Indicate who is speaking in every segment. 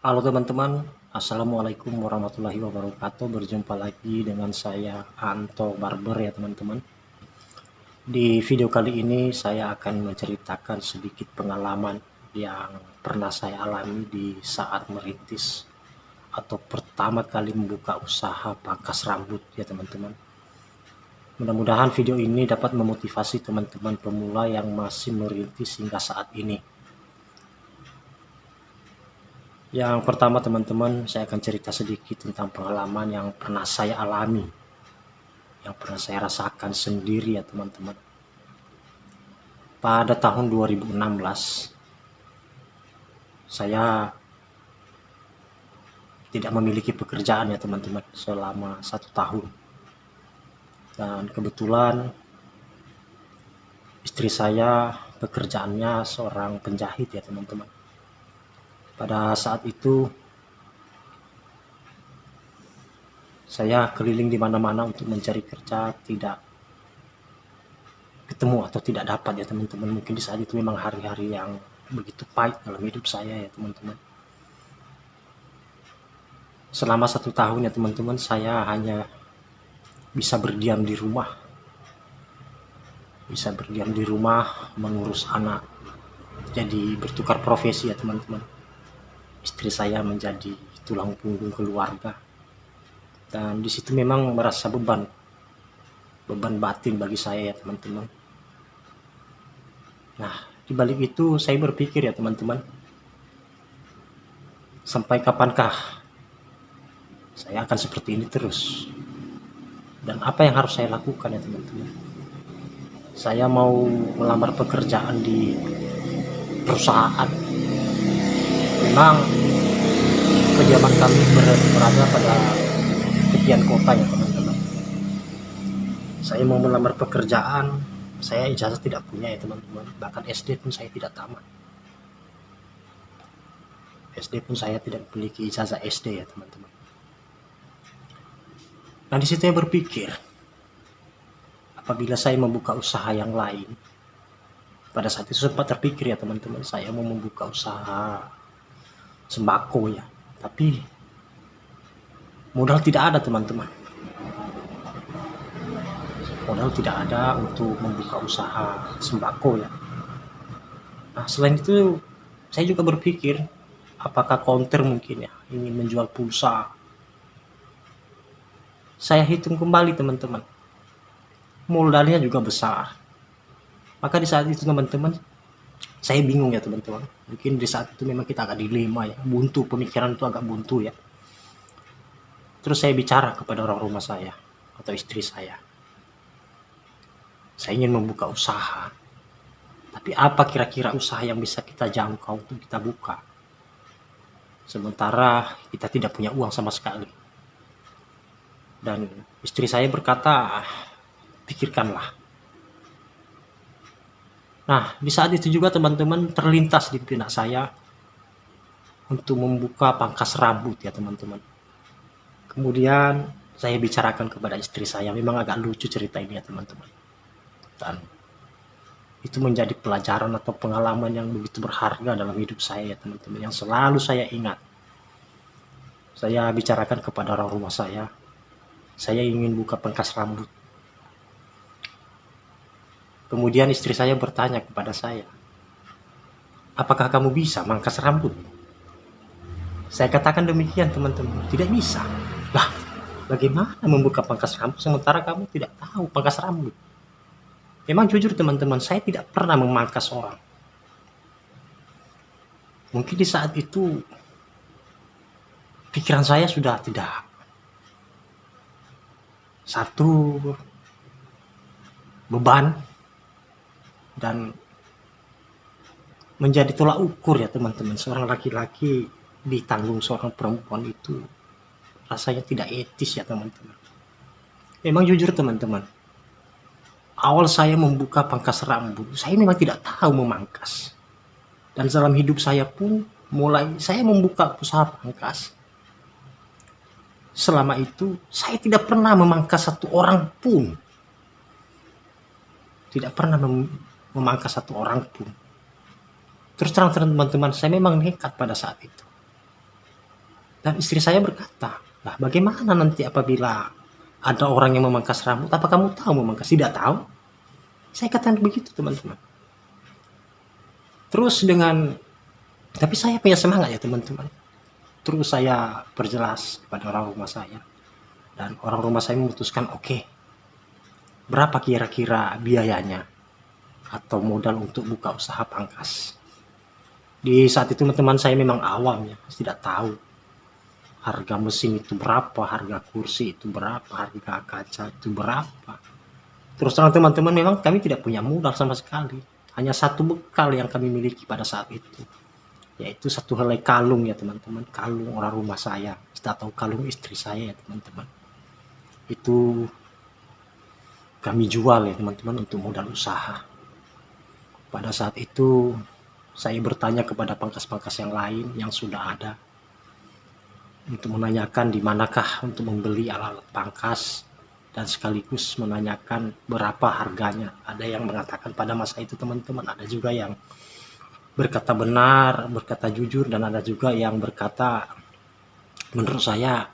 Speaker 1: Halo teman-teman, Assalamualaikum warahmatullahi wabarakatuh. Berjumpa lagi dengan saya Anto Barber ya teman-teman. Di video kali ini saya akan menceritakan sedikit pengalaman yang pernah saya alami di saat merintis atau pertama kali membuka usaha pangkas rambut ya teman-teman. Mudah-mudahan video ini dapat memotivasi teman-teman pemula yang masih merintis hingga saat ini. Yang pertama teman-teman, saya akan cerita sedikit tentang pengalaman yang pernah saya alami, yang pernah saya rasakan sendiri ya teman-teman. Pada tahun 2016, saya tidak memiliki pekerjaan ya teman-teman selama 1 tahun. Dan kebetulan istri saya pekerjaannya seorang penjahit ya teman-teman. Pada saat itu saya keliling di mana-mana untuk mencari kerja, tidak ketemu atau tidak dapat ya teman-teman. Mungkin di saat itu memang hari-hari yang begitu pahit dalam hidup saya ya teman-teman. Selama 1 tahun ya teman-teman, saya hanya bisa berdiam di rumah. Bisa berdiam di rumah, mengurus anak. Jadi bertukar profesi ya teman-teman. Istri saya menjadi tulang punggung keluarga. Dan di situ memang merasa beban batin bagi saya ya teman-teman. Nah, di balik itu saya berpikir ya teman-teman, sampai kapankah saya akan seperti ini terus? Dan apa yang harus saya lakukan ya teman-teman? Saya mau melamar pekerjaan di perusahaan. Memang kediaman kami berada pada tepian kota ya teman-teman. Saya mau melamar pekerjaan, saya ijazah tidak punya ya teman-teman. Bahkan SD pun saya tidak tamat. SD pun saya tidak memiliki ijazah SD ya teman-teman. Nah di situ saya berpikir, apabila saya membuka usaha yang lain, pada saat itu sempat terpikir ya teman-teman, saya mau membuka usaha sembako ya, tapi modal tidak ada teman-teman. Modal tidak ada untuk membuka usaha sembako ya. Nah selain itu saya juga berpikir, apakah counter mungkin ya, ingin menjual pulsa. Saya hitung kembali teman-teman, modalnya juga besar. Maka di saat itu teman-teman, saya bingung ya teman-teman. Mungkin di saat itu memang kita agak dilema ya, buntu, pemikiran itu agak buntu ya. Terus saya bicara kepada orang rumah saya atau istri saya. Saya ingin membuka usaha. Tapi apa kira-kira usaha yang bisa kita jangkau untuk kita buka? Sementara kita tidak punya uang sama sekali. Dan istri saya berkata, pikirkanlah. Nah, di saat itu juga teman-teman terlintas di benak saya untuk membuka pangkas rambut ya teman-teman. Kemudian saya bicarakan kepada istri saya, memang agak lucu cerita ini ya teman-teman. Dan itu menjadi pelajaran atau pengalaman yang begitu berharga dalam hidup saya ya teman-teman, yang selalu saya ingat. Saya bicarakan kepada orang rumah saya ingin buka pangkas rambut. Kemudian istri saya bertanya kepada saya, apakah kamu bisa mangkas rambut? Saya katakan demikian teman-teman, tidak bisa. Lah, bagaimana membuka pangkas rambut sementara kamu tidak tahu pangkas rambut? Memang jujur teman-teman, saya tidak pernah memangkas orang. Mungkin di saat itu pikiran saya sudah tidak satu beban dan menjadi tolak ukur ya teman-teman. Seorang laki-laki ditanggung seorang perempuan itu rasanya tidak etis ya teman-teman. Memang jujur teman-teman, awal saya membuka pangkas rambut, saya memang tidak tahu memangkas. Dan dalam hidup saya pun mulai saya membuka usaha pangkas. Selama itu saya tidak pernah memangkas satu orang pun. Tidak pernah memangkas satu orang pun. Terus terang teman-teman, saya memang nekat pada saat itu. Dan istri saya berkata, "Lah bagaimana nanti apabila ada orang yang memangkas rambut? Apa kamu tahu memangkas?" "Tidak tahu." Saya katakan begitu, teman-teman. Terus tapi saya punya semangat ya, teman-teman. Terus saya perjelas kepada orang rumah saya. Dan orang rumah saya memutuskan, oke, berapa kira-kira biayanya atau modal untuk buka usaha pangkas. Di saat itu teman-teman saya memang awam ya, tidak tahu harga mesin itu berapa, harga kursi itu berapa, harga kaca itu berapa. Terus terang teman-teman, memang kami tidak punya modal sama sekali. Hanya satu bekal yang kami miliki pada saat itu, yaitu satu helai kalung ya teman-teman, kalung orang rumah saya, atau kalung istri saya ya teman-teman. Itu kami jual ya teman-teman untuk modal usaha. Pada saat itu saya bertanya kepada pangkas-pangkas yang lain yang sudah ada untuk menanyakan di manakah untuk membeli alat-alat pangkas, dan sekaligus menanyakan berapa harganya. Ada yang mengatakan pada masa itu teman-teman, ada juga yang berkata benar, berkata jujur, dan ada juga yang berkata menurut saya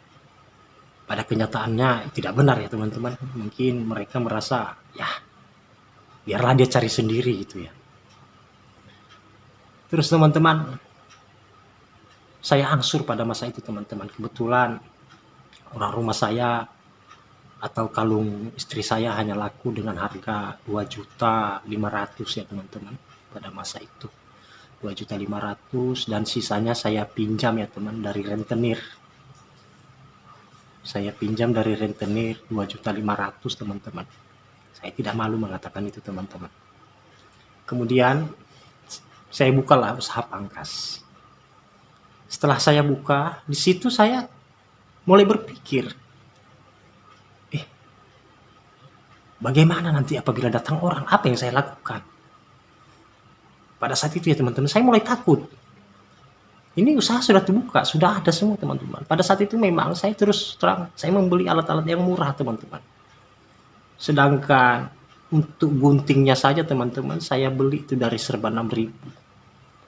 Speaker 1: pada kenyataannya tidak benar ya teman-teman. Mungkin mereka merasa ya biarlah dia cari sendiri gitu ya. Terus teman-teman, saya angsur pada masa itu teman-teman. Kebetulan orang rumah saya atau kalung istri saya hanya laku dengan harga 2.500.000 ya teman-teman pada masa itu. 2.500.000, dan sisanya saya pinjam ya teman dari rentenir. Saya pinjam dari rentenir 2.500.000 teman-teman. Saya tidak malu mengatakan itu teman-teman. Kemudian saya bukalah usaha pangkas. Setelah saya buka, di situ saya mulai berpikir, bagaimana nanti apabila datang orang, apa yang saya lakukan? Pada saat itu ya teman-teman, saya mulai takut. Ini usaha sudah terbuka, sudah ada semua teman-teman. Pada saat itu memang saya terus terang, saya membeli alat-alat yang murah teman-teman. Sedangkan untuk guntingnya saja teman-teman, saya beli itu dari serba 6.000.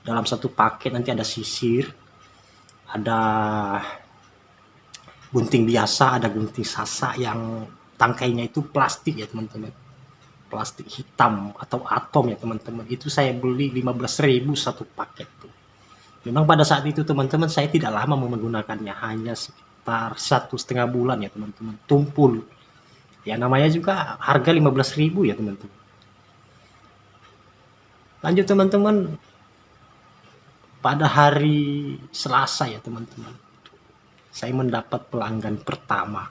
Speaker 1: Dalam satu paket nanti ada sisir, ada gunting biasa, ada gunting sasa yang tangkainya itu plastik ya teman-teman, plastik hitam atau atom ya teman-teman. Itu saya beli 15.000 satu paket tuh. Memang pada saat itu teman-teman saya tidak lama menggunakannya, hanya sekitar 1,5 bulan ya teman-teman. Tumpul ya, namanya juga harga 15.000 ya teman-teman. Lanjut teman-teman, pada hari Selasa ya teman-teman, saya mendapat pelanggan pertama.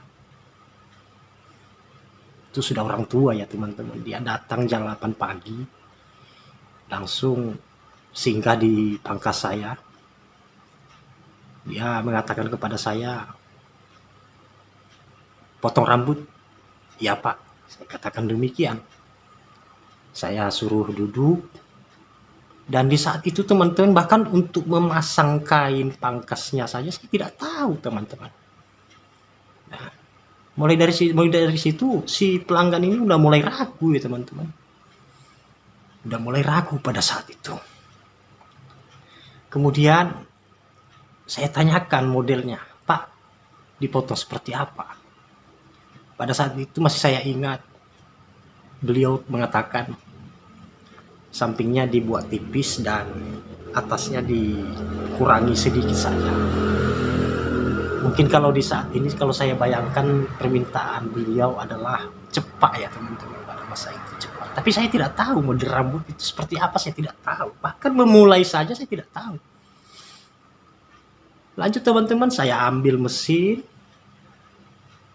Speaker 1: Itu sudah orang tua ya teman-teman. Dia datang jam 8 pagi, langsung singgah di pangkas saya. Dia mengatakan kepada saya, "Potong rambut?" "Ya Pak." Saya katakan demikian. Saya suruh duduk, dan di saat itu teman-teman, bahkan untuk memasang kain pangkasnya saja saya tidak tahu teman-teman. Nah, mulai dari situ si pelanggan ini udah mulai ragu ya teman-teman. Udah mulai ragu pada saat itu. Kemudian saya tanyakan modelnya, "Pak, dipotong seperti apa?" Pada saat itu masih saya ingat, beliau mengatakan sampingnya dibuat tipis dan atasnya dikurangi sedikit saja. Mungkin kalau di saat ini, kalau saya bayangkan, permintaan beliau adalah cepat ya teman-teman, pada masa itu cepat. Tapi saya tidak tahu model rambut itu seperti apa, saya tidak tahu. Bahkan memulai saja saya tidak tahu. Lanjut teman-teman, saya ambil mesin.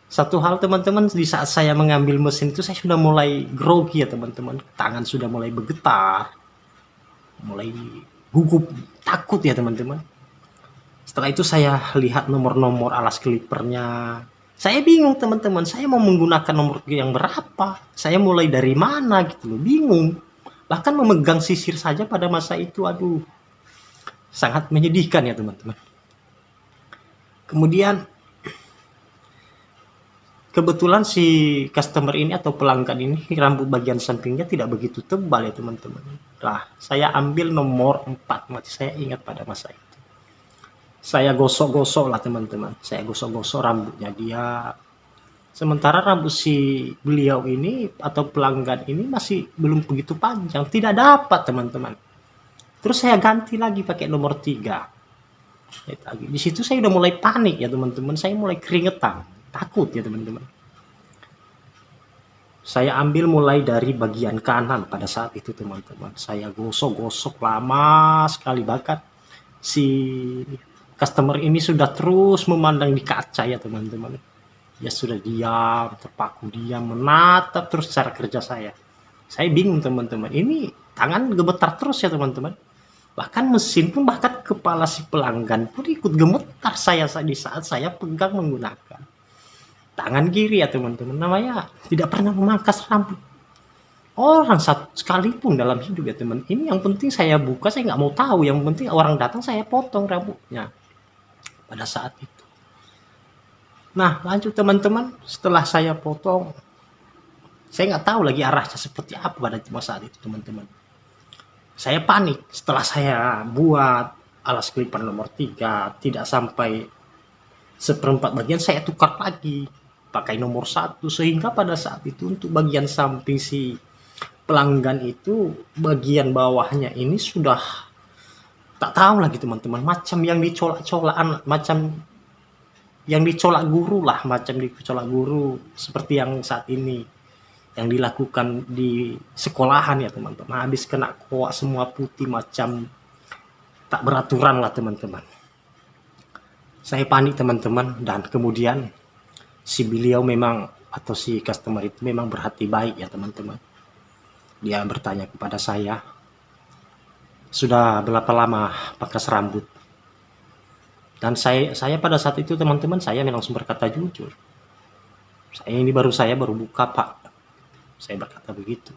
Speaker 1: Satu hal teman-teman, di saat saya mengambil mesin itu saya sudah mulai grogi ya teman-teman. Tangan sudah mulai bergetar, mulai gugup, takut ya teman-teman. Setelah itu saya lihat nomor-nomor alas kelipernya. Saya bingung teman-teman, saya mau menggunakan nomor yang berapa? Saya mulai dari mana gitu loh, bingung. Bahkan memegang sisir saja pada masa itu, aduh, sangat menyedihkan ya teman-teman. Kemudian kebetulan si customer ini atau pelanggan ini rambut bagian sampingnya tidak begitu tebal ya teman-teman. Nah, saya ambil nomor 4, masih saya ingat pada masa itu. Saya gosok-gosok lah teman-teman, saya gosok-gosok rambutnya dia. Sementara rambut si beliau ini atau pelanggan ini masih belum begitu panjang, tidak dapat teman-teman. Terus saya ganti lagi pakai nomor 3. Di situ saya udah mulai panik ya teman-teman, saya mulai keringetan, takut ya teman-teman. Saya ambil mulai dari bagian kanan pada saat itu teman-teman. Saya gosok-gosok lama sekali, bahkan si customer ini sudah terus memandang di kaca ya teman-teman. Dia sudah diam, terpaku diam, menatap terus cara kerja saya. Saya bingung teman-teman, ini tangan gemetar terus ya teman-teman. Bahkan mesin pun, bahkan kepala si pelanggan pun ikut gemetar saya di saat saya pegang menggunakan tangan kiri ya teman-teman. Namanya tidak pernah memangkas rambut orang satu sekalipun dalam hidup ya teman. Ini yang penting saya buka, saya nggak mau tahu. Yang penting orang datang saya potong rambutnya pada saat itu. Nah lanjut teman-teman, setelah saya potong, saya nggak tahu lagi arahnya seperti apa pada saat itu teman-teman. Saya panik setelah saya buat alas kelipan nomor 3, tidak sampai seperempat bagian saya tukar lagi pakai nomor 1, sehingga pada saat itu untuk bagian samping si pelanggan itu, bagian bawahnya ini sudah tak tahu lagi teman-teman, macam yang dicolak-colak, macam yang dicolak guru lah, macam dicolak guru seperti yang saat ini yang dilakukan di sekolahan ya teman-teman. Habis kena koak semua putih, macam tak beraturan lah teman-teman. Saya panik teman-teman, dan kemudian si beliau memang, atau si customer itu memang berhati baik ya teman-teman. Dia bertanya kepada saya, sudah berapa lama pangkas rambut? Dan saya pada saat itu teman-teman, saya langsung berkata jujur, saya baru buka pak. Saya berkata begitu.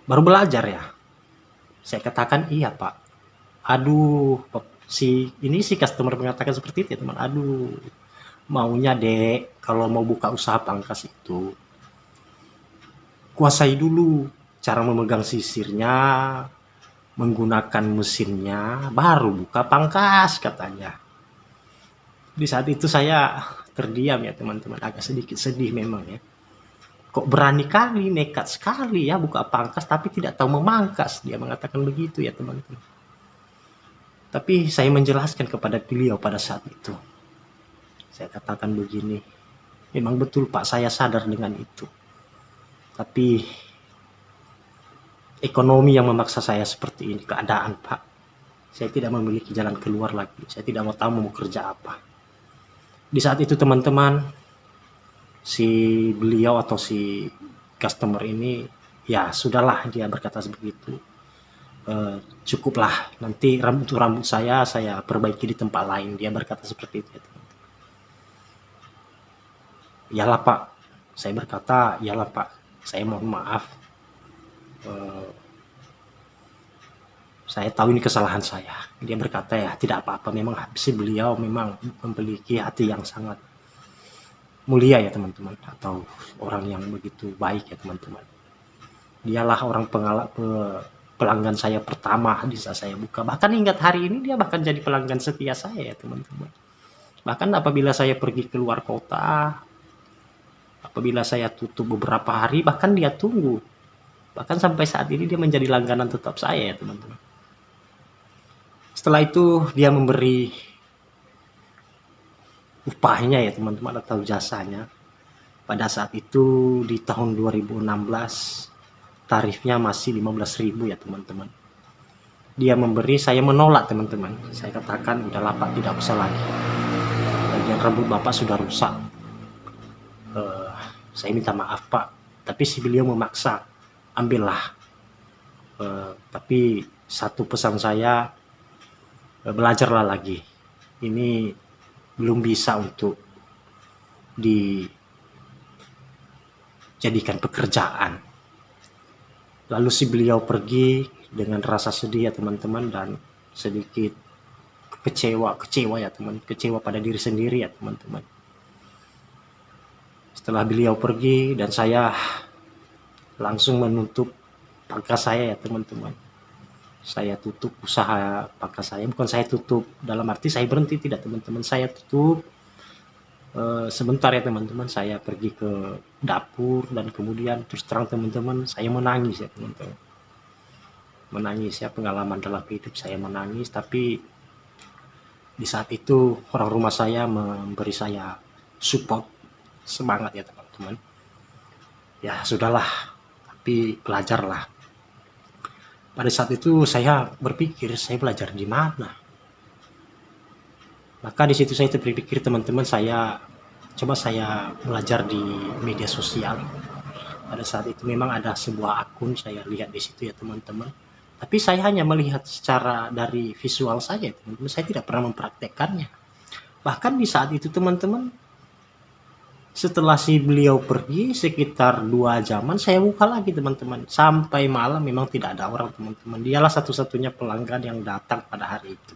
Speaker 1: Baru belajar ya? Saya katakan iya pak. Aduh, si customer mengatakan seperti itu ya teman. Aduh, maunya dek kalau mau buka usaha pangkas itu kuasai dulu cara memegang sisirnya, menggunakan mesinnya, baru buka pangkas katanya. Di saat itu saya terdiam ya teman-teman, agak sedikit sedih memang ya. Kok berani kali, nekat sekali ya buka pangkas tapi tidak tahu memangkas, dia mengatakan begitu ya teman-teman. Tapi saya menjelaskan kepada beliau pada saat itu. Saya katakan begini, memang betul pak, saya sadar dengan itu. Tapi ekonomi yang memaksa saya seperti ini, keadaan pak. Saya tidak memiliki jalan keluar lagi, saya tidak mau tahu mau kerja apa. Di saat itu teman-teman, si beliau atau si customer ini, ya sudahlah, dia berkata begitu. Cukuplah, nanti rambut saya perbaiki di tempat lain, dia berkata seperti itu ya teman-teman. Iyalah pak, saya berkata iyalah pak, saya mohon maaf, saya tahu ini kesalahan saya. Dia berkata ya tidak apa-apa, memang si beliau memang memiliki hati yang sangat mulia ya teman-teman, atau orang yang begitu baik ya teman-teman. Dialah orang pelanggan saya pertama di saat saya buka. Bahkan hingga hari ini dia bahkan jadi pelanggan setia saya ya teman-teman. Bahkan apabila saya pergi keluar kota, apabila saya tutup beberapa hari, bahkan dia tunggu. Bahkan sampai saat ini dia menjadi langganan tetap saya ya teman-teman. Setelah itu dia memberi upahnya ya teman-teman, atau jasanya. Pada saat itu di tahun 2016 tarifnya masih 15.000 ya teman-teman. Dia memberi, saya menolak teman-teman. Saya katakan udahlah pak, tidak usah lagi. Bagian rambut bapak sudah rusak. Saya minta maaf pak. Tapi si beliau memaksa, ambillah. Tapi satu pesan saya, belajarlah lagi. Ini belum bisa untuk dijadikan pekerjaan. Lalu si beliau pergi dengan rasa sedih ya teman-teman, dan sedikit kecewa ya teman, kecewa pada diri sendiri ya teman-teman. Setelah beliau pergi dan saya langsung menutup pangkas saya ya teman-teman. saya tutup usaha pangkas saya. Bukan saya tutup dalam arti saya berhenti, tidak teman-teman, saya tutup sebentar ya teman-teman, saya pergi ke dapur dan kemudian terus terang teman-teman, saya menangis ya teman-teman. Menangis ya, pengalaman dalam hidup saya menangis, tapi di saat itu orang rumah saya memberi saya support, semangat ya teman-teman. Ya sudahlah, tapi belajarlah. Pada saat itu saya berpikir, saya belajar di mana? Maka di situ saya terpikir teman-teman, saya coba saya belajar di media sosial. Pada saat itu memang ada sebuah akun saya lihat di situ ya teman-teman. Tapi saya hanya melihat secara dari visual saja teman-teman. Saya tidak pernah mempraktekkannya. Bahkan di saat itu teman-teman, setelah si beliau pergi sekitar 2 jaman, saya buka lagi teman-teman. Sampai malam memang tidak ada orang teman-teman. Dialah satu-satunya pelanggan yang datang pada hari itu.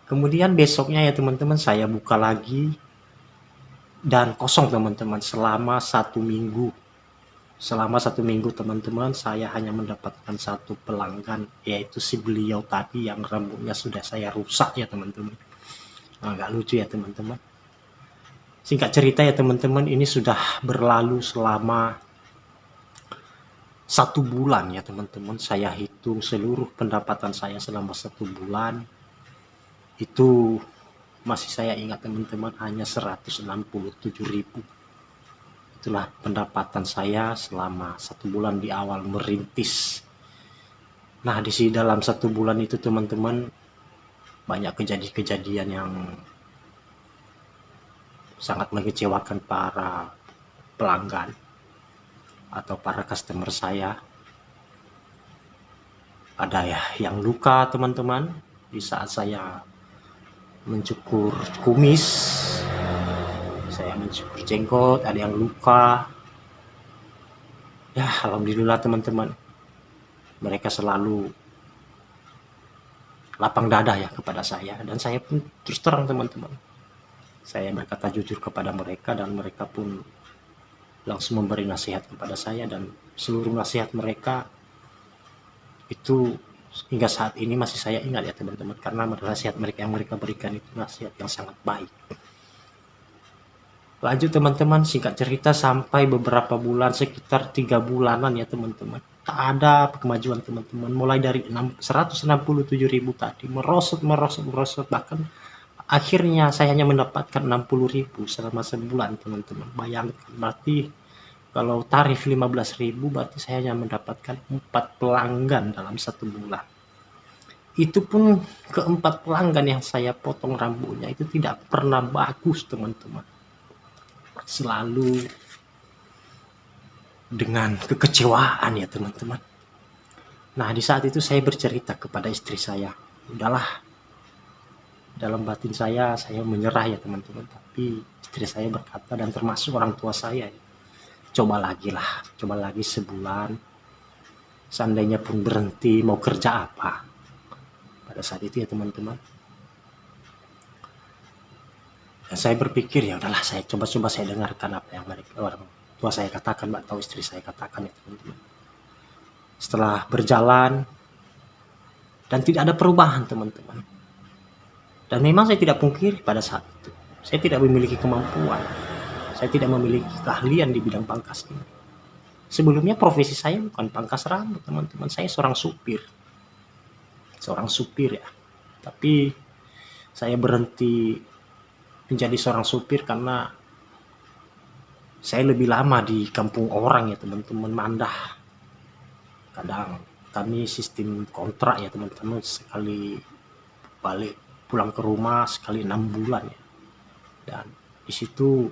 Speaker 1: Kemudian besoknya ya teman-teman, saya buka lagi dan kosong teman-teman selama 1 minggu. Selama 1 minggu teman-teman, saya hanya mendapatkan satu pelanggan, yaitu si beliau tadi yang rambutnya sudah saya rusak ya teman-teman. Agak lucu ya teman-teman. Singkat cerita ya teman-teman, ini sudah berlalu selama 1 bulan ya teman-teman. Saya hitung seluruh pendapatan saya selama 1 bulan. Itu masih saya ingat teman-teman, hanya 167.000. Itulah pendapatan saya selama 1 bulan di awal merintis. Nah di sini dalam 1 bulan itu teman-teman, banyak kejadian-kejadian yang sangat mengecewakan para pelanggan atau para customer saya. Ada ya yang luka teman-teman di saat saya mencukur kumis, saya mencukur jenggot, ada yang luka. Ya alhamdulillah teman-teman, mereka selalu lapang dada ya kepada saya, dan saya pun terus terang teman-teman, saya berkata jujur kepada mereka dan mereka pun langsung memberi nasihat kepada saya, dan seluruh nasihat mereka itu hingga saat ini masih saya ingat ya teman-teman, karena nasihat mereka yang mereka berikan itu nasihat yang sangat baik. Lanjut teman-teman, singkat cerita sampai beberapa bulan, sekitar 3 bulanan ya teman-teman, tak ada kemajuan teman-teman. Mulai dari 167.000 tadi merosot, bahkan akhirnya saya hanya mendapatkan 60.000 selama sebulan teman-teman. Bayangkan, berarti kalau tarif 15.000 berarti saya hanya mendapatkan 4 pelanggan dalam 1 bulan. Itu pun keempat pelanggan yang saya potong rambutnya itu tidak pernah bagus teman-teman. Selalu dengan kekecewaan ya teman-teman. Nah di saat itu saya bercerita kepada istri saya, udahlah, dalam batin saya menyerah ya teman-teman. Tapi istri saya berkata, dan termasuk orang tua saya, coba lagi lah, coba lagi sebulan, seandainya pun berhenti mau kerja apa. Pada saat itu ya teman-teman, dan saya berpikir ya udahlah, saya coba saya dengarkan apa yang mereka, orang tua saya katakan atau istri saya katakan ya teman-teman. Setelah berjalan dan tidak ada perubahan teman-teman, dan memang saya tidak pungkiri pada saat itu saya tidak memiliki kemampuan, saya tidak memiliki keahlian di bidang pangkas ini. Sebelumnya profesi saya bukan pangkas rambut teman-teman, saya seorang supir ya. Tapi saya berhenti menjadi seorang supir karena saya lebih lama di kampung orang ya teman-teman, mandah. Kadang kami sistem kontrak ya teman-teman, sekali balik pulang ke rumah sekali 6 bulan ya. Dan di situ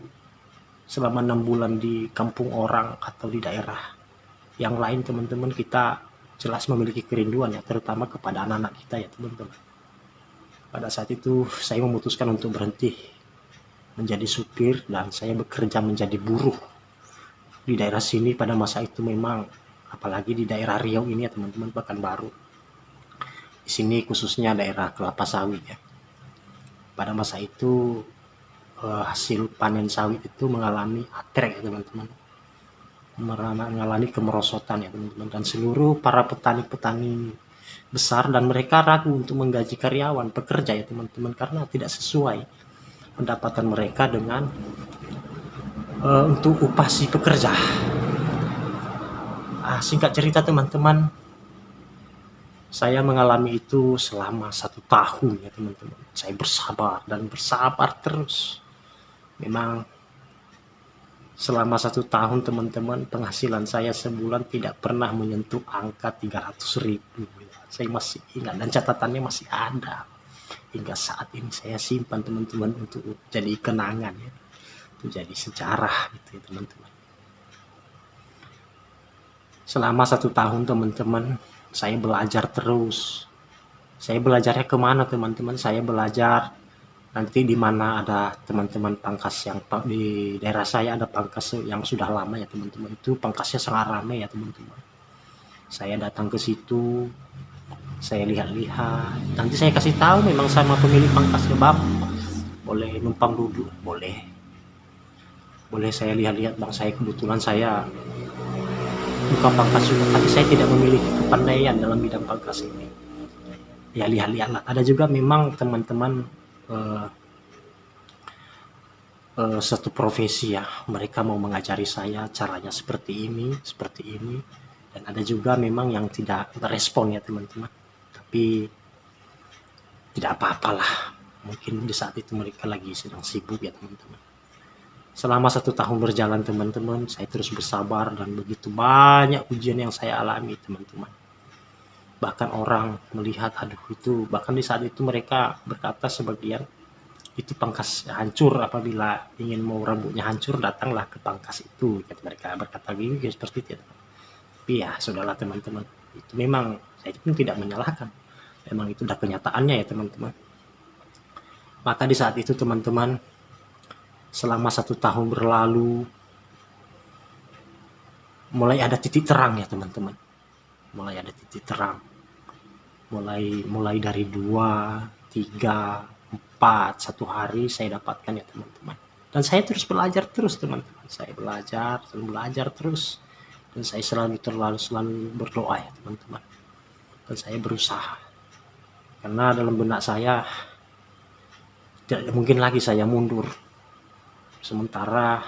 Speaker 1: selama 6 bulan di kampung orang atau di daerah yang lain teman-teman, kita jelas memiliki kerinduan ya, terutama kepada anak-anak kita ya teman-teman. Pada saat itu saya memutuskan untuk berhenti menjadi supir dan saya bekerja menjadi buruh di daerah sini. Pada masa itu memang, apalagi di daerah Riau ini ya teman-teman, Pekanbaru, di sini khususnya daerah kelapa sawit ya. Pada masa itu hasil panen sawit itu mengalami atrek ya teman-teman, mengalami kemerosotan ya teman-teman, dan seluruh para petani-petani besar dan mereka ragu untuk menggaji karyawan, pekerja ya teman-teman, karena tidak sesuai pendapatan mereka dengan untuk upah si pekerja. Singkat cerita teman-teman, saya mengalami itu selama 1 tahun ya teman-teman. Saya bersabar dan bersabar terus. Memang selama 1 tahun teman-teman, penghasilan saya sebulan tidak pernah menyentuh angka 300.000. Saya masih ingat dan catatannya masih ada. Hingga saat ini saya simpan teman-teman untuk jadi kenangan ya. Itu jadi sejarah gitu ya teman-teman. Selama 1 tahun teman-teman, saya belajar terus. Saya belajarnya kemana teman-teman? Saya belajar nanti di mana ada teman-teman pangkas yang di daerah saya ada pangkas yang sudah lama ya teman-teman. Itu pangkasnya sangat ramai ya teman-teman. Saya datang ke situ, saya lihat-lihat. Nanti saya kasih tahu memang sama pemilik pangkasnya, Bang. Boleh numpang duduk, boleh. Boleh saya lihat-lihat Bang, saya kebetulan saya bukan pangkas juga, tapi saya tidak memiliki kepandaian dalam bidang pangkas ini. Ya lihat-lihatlah. Ada juga memang teman-teman satu profesi ya, mereka mau mengajari saya caranya seperti ini, dan ada juga memang yang tidak merespon ya teman-teman. Tapi tidak apa-apalah. Mungkin di saat itu mereka lagi sedang sibuk ya teman-teman. Selama 1 tahun berjalan teman-teman, saya terus bersabar dan begitu banyak ujian yang saya alami teman-teman. Bahkan orang melihat, bahkan di saat itu mereka berkata sebagian, itu pangkas hancur, apabila ingin mau rambutnya hancur datanglah ke pangkas itu. Mereka berkata gini seperti itu. Tapi ya sudahlah teman-teman, itu memang saya pun tidak menyalahkan. Memang itu udah kenyataannya ya teman-teman. Maka di saat itu teman-teman, selama 1 tahun berlalu, mulai ada titik terang ya teman-teman. Mulai ada titik terang. Mulai dari 2, 3, 4, 1 hari saya dapatkan ya teman-teman. Dan saya terus belajar terus teman-teman. Saya belajar terus. Dan saya selalu berdoa ya teman-teman. Dan saya berusaha. Karena dalam benak saya, tidak mungkin lagi saya mundur. Sementara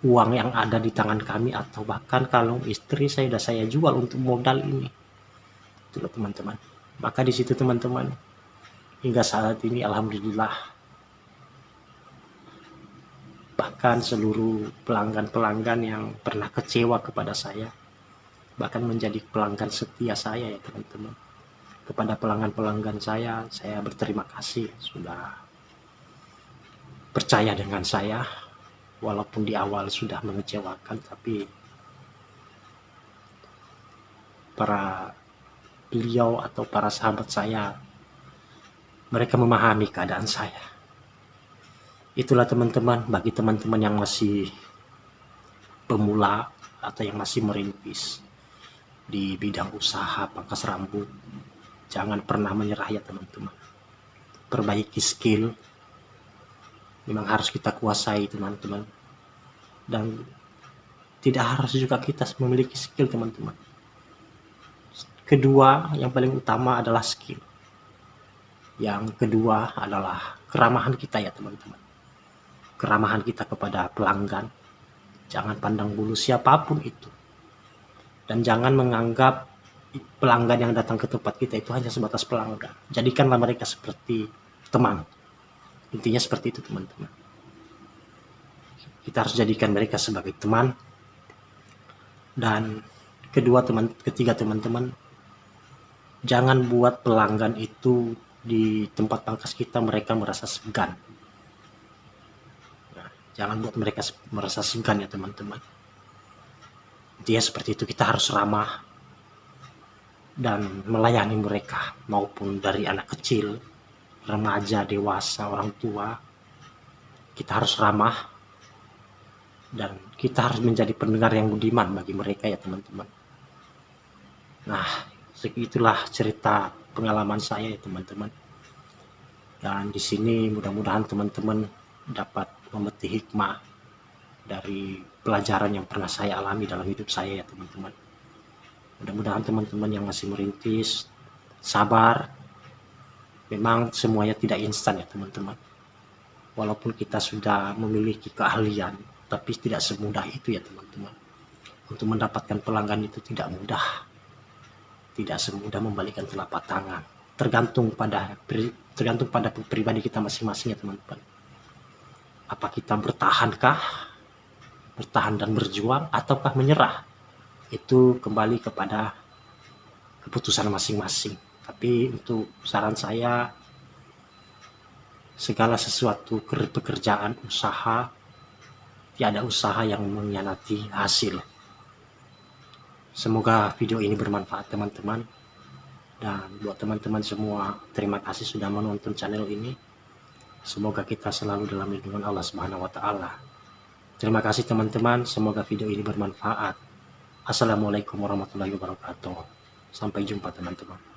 Speaker 1: uang yang ada di tangan kami, atau bahkan kalau istri saya jual untuk modal ini. Itulah teman-teman. Maka di situ teman-teman, hingga saat ini alhamdulillah, bahkan seluruh pelanggan-pelanggan yang pernah kecewa kepada saya, bahkan menjadi pelanggan setia saya ya teman-teman. Kepada pelanggan-pelanggan saya berterima kasih sudah percaya dengan saya, walaupun di awal sudah mengecewakan, tapi beliau atau para sahabat saya, mereka memahami keadaan saya. Itulah teman-teman, bagi teman-teman yang masih pemula atau yang masih merintis di bidang usaha pangkas rambut, jangan pernah menyerah ya teman-teman. Perbaiki skill, memang harus kita kuasai teman-teman. Dan tidak harus juga kita memiliki skill teman-teman. Kedua, yang paling utama adalah skill. Yang kedua adalah keramahan kita ya teman-teman. Keramahan kita kepada pelanggan. Jangan pandang bulu siapapun itu. Dan jangan menganggap pelanggan yang datang ke tempat kita itu hanya sebatas pelanggan. Jadikanlah mereka seperti teman. Intinya seperti itu teman-teman. Kita harus jadikan mereka sebagai teman. Dan ketiga teman-teman, jangan buat pelanggan itu di tempat pangkas kita mereka merasa segan. Nah, jangan buat mereka merasa segan ya teman-teman. Intinya seperti itu, kita harus ramah dan melayani mereka, maupun dari anak kecil, remaja, dewasa, orang tua. Kita harus ramah dan kita harus menjadi pendengar yang budiman bagi mereka ya teman-teman. Nah, segitulah cerita pengalaman saya ya teman-teman. Dan di sini mudah-mudahan teman-teman dapat memetik hikmah dari pelajaran yang pernah saya alami dalam hidup saya ya teman-teman. Mudah-mudahan teman-teman yang masih merintis sabar. Memang semuanya tidak instan ya teman-teman. Walaupun kita sudah memiliki keahlian, tapi tidak semudah itu ya teman-teman. Untuk mendapatkan pelanggan itu tidak mudah. Tidak semudah membalikkan telapak tangan. Tergantung pada pribadi kita masing-masing ya teman-teman. Apa kita bertahankah? Bertahan dan berjuang ataukah menyerah? Itu kembali kepada keputusan masing-masing. Tapi untuk saran saya, segala sesuatu pekerjaan, usaha, tiada usaha yang mengkhianati hasil. Semoga video ini bermanfaat teman-teman. Dan buat teman-teman semua, terima kasih sudah menonton channel ini. Semoga kita selalu dalam lindungan Allah Subhanahu wa taala. Terima kasih teman-teman, semoga video ini bermanfaat. Assalamualaikum warahmatullahi wabarakatuh. Sampai jumpa teman-teman.